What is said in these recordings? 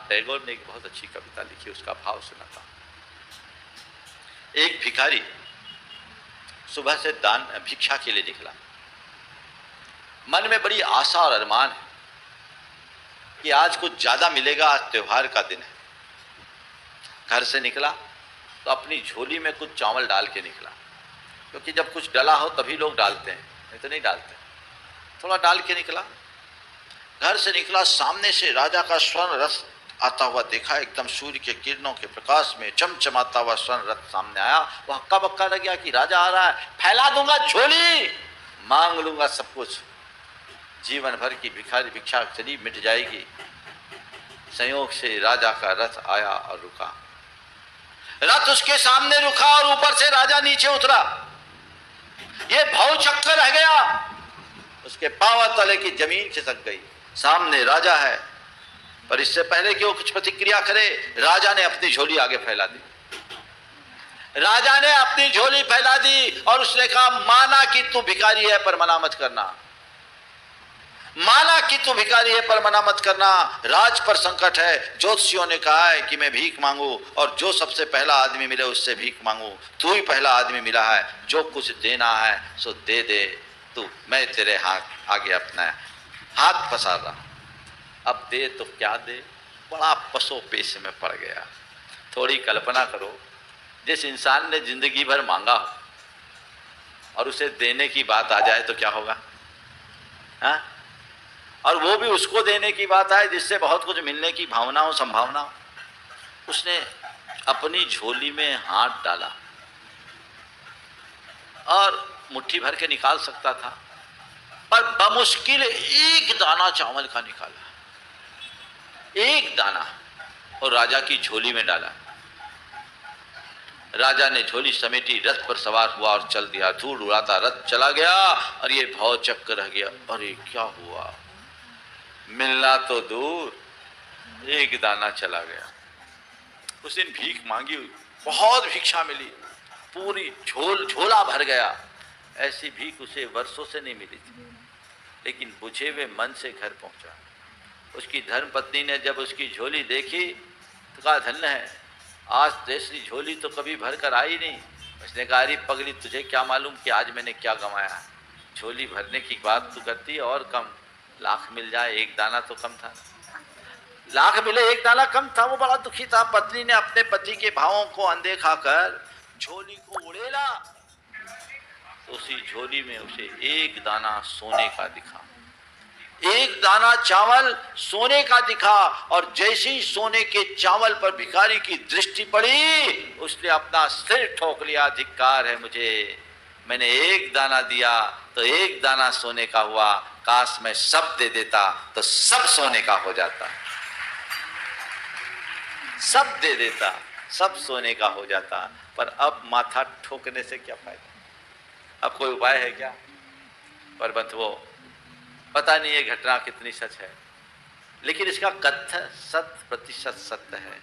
टैगोर ने एक बहुत अच्छी कविता लिखी, उसका भाव सुनाता हूं। एक भिखारी सुबह से दान भिक्षा के लिए निकला। मन में बड़ी आशा और अरमान है कि आज कुछ ज्यादा मिलेगा, आज त्योहार का दिन है। घर से निकला तो अपनी झोली में कुछ चावल डाल के निकला, क्योंकि जब कुछ डला हो तभी लोग डालते हैं, नहीं तो नहीं डालते। थोड़ा डाल के निकला। घर से निकला, सामने से राजा का स्वर्ण रथ आता हुआ देखा। एकदम सूर्य के किरणों के प्रकाश में चमचमाता हुआ स्वर्ण रथ सामने आया। वह हक्का बक्का लग गया कि राजा आ रहा है, फैला दूंगा झोली, मांग लूंगा सब कुछ, जीवन भर की भिखारी भिक्षा चली मिट जाएगी। संयोग से राजा का रथ आया और रुका। रथ उसके सामने रुका और ऊपर से राजा नीचे उतरा। ये भव चक्कर रह गया, उसके पांव तले की जमीन खिसक गई। सामने राजा है, पर इससे पहले कि वो कुछ प्रतिक्रिया करे, राजा ने अपनी झोली आगे फैला दी। राजा ने अपनी झोली फैला दी और उसने कहा, माना कि तू भिखारी है पर मना मत करना, माना कि तू भिखारी है पर मना मत करना। राज पर संकट है, ज्योतिषियों ने कहा है कि मैं भीख मांगू और जो सबसे पहला आदमी मिले उससे भीख मांगू। तू ही पहला आदमी मिला है, जो कुछ देना है सो दे दे तू, मैं तेरे हाथ आगे अपना हाथ पसार रहा, अब दे तो क्या दे। बड़ा पसो पेश में पड़ गया। थोड़ी कल्पना करो, जिस इंसान ने जिंदगी भर मांगा हो और उसे देने की बात आ जाए तो क्या होगा, हाँ? और वो भी उसको देने की बात आए जिससे बहुत कुछ मिलने की भावना हो, संभावना हो। उसने अपनी झोली में हाथ डाला और मुट्ठी भर के निकाल सकता था, पर बमुश्किल एक दाना चावल का निकाला, एक दाना, और राजा की झोली में डाला। राजा ने झोली समेटी, रथ पर सवार हुआ और चल दिया। धूल उड़ाता रथ चला गया और ये भव चक्कर रह गया। अरे क्या हुआ, मिलना तो दूर, एक दाना चला गया। उस दिन भीख मांगी, बहुत भिक्षा मिली, पूरी झोला भर गया। ऐसी भीख उसे वर्षों से नहीं मिली थी, लेकिन बुझे हुए मन से घर पहुंचा। उसकी धर्मपत्नी ने जब उसकी झोली देखी तो कहा, धन्य है, आज तेरी झोली तो कभी भर कर आई नहीं। उसने कहा, अरे पगली, तुझे क्या मालूम कि आज मैंने क्या कमाया। झोली भरने की बात तू करती है, और कम, लाख मिल जाए एक दाना तो कम था। लाख मिले एक दाना कम था। वो बड़ा दुखी था। पत्नी ने अपने पति के भावों को अनदेखा कर झोली को उड़ेला, तो उसी झोली में उसे एक दाना सोने का दिखा, एक दाना चावल सोने का दिखा। और जैसे ही सोने के चावल पर भिखारी की दृष्टि पड़ी, उसने अपना सिर ठोक लिया, धिक्कार है मुझे, मैंने एक दाना दिया तो एक दाना सोने का हुआ, काश मैं सब दे देता तो सब सोने का हो जाता, सब दे देता सब सोने का हो जाता। पर अब माथा ठोकने से क्या फायदा, अब कोई उपाय है क्या? पर बंधुओं, पता नहीं ये घटना कितनी सच है, लेकिन इसका कथ्य 100% सत्य है।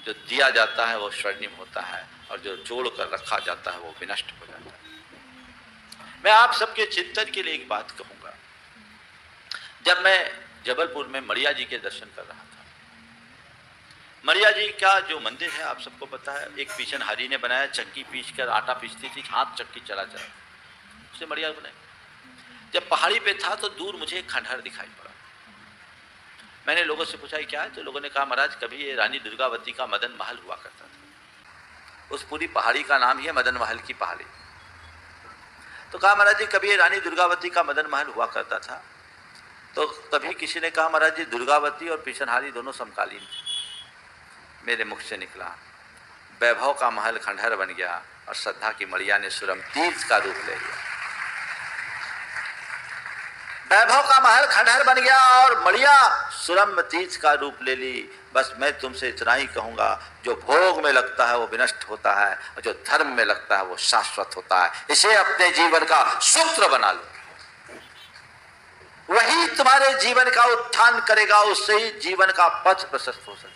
जो दिया जाता है वो स्वर्णिम होता है, और जो जोड़ कर रखा जाता है वो विनष्ट हो जाता है। मैं आप सबके चिंतन के लिए एक बात कहूंगा। जब मैं जबलपुर में मड़िया जी के दर्शन कर रहा था, मड़िया जी का जो मंदिर है आप सबको पता है, एक पीछनहारी ने बनाया, चक्की पीस कर आटा पीसती थी, हाथ चक्की चला चला, उसने मड़िया बनाई। जब पहाड़ी पे था तो दूर मुझे एक खंडहर दिखाई पड़ा। मैंने लोगों से पूछा क्या है, तो लोगों ने कहा, महाराज कभी ये रानी दुर्गावती का मदन महल हुआ करता था। उस पूरी पहाड़ी का नाम ही है मदन महल की पहाड़ी। तो कहा, महाराज जी कभी ये रानी दुर्गावती का मदन महल हुआ करता था। तो तभी किसी ने कहा, महाराज जी दुर्गावती और पीछनहारी दोनों समकालीन थे। मेरे मुख से निकला, वैभव का महल खंडहर बन गया और श्रद्धा की मड़िया ने सुरम तीर्थ का रूप ले लिया। वैभव का महल खंडहर बन गया और मड़िया सुरम तीर्थ का रूप ले ली। बस मैं तुमसे इतना ही कहूंगा, जो भोग में लगता है वो विनष्ट होता है, और जो धर्म में लगता है वो शाश्वत होता है। इसे अपने जीवन का सूत्र बना लो, वही तुम्हारे जीवन का उत्थान करेगा, उससे ही जीवन का पथ प्रशस्त हो सके।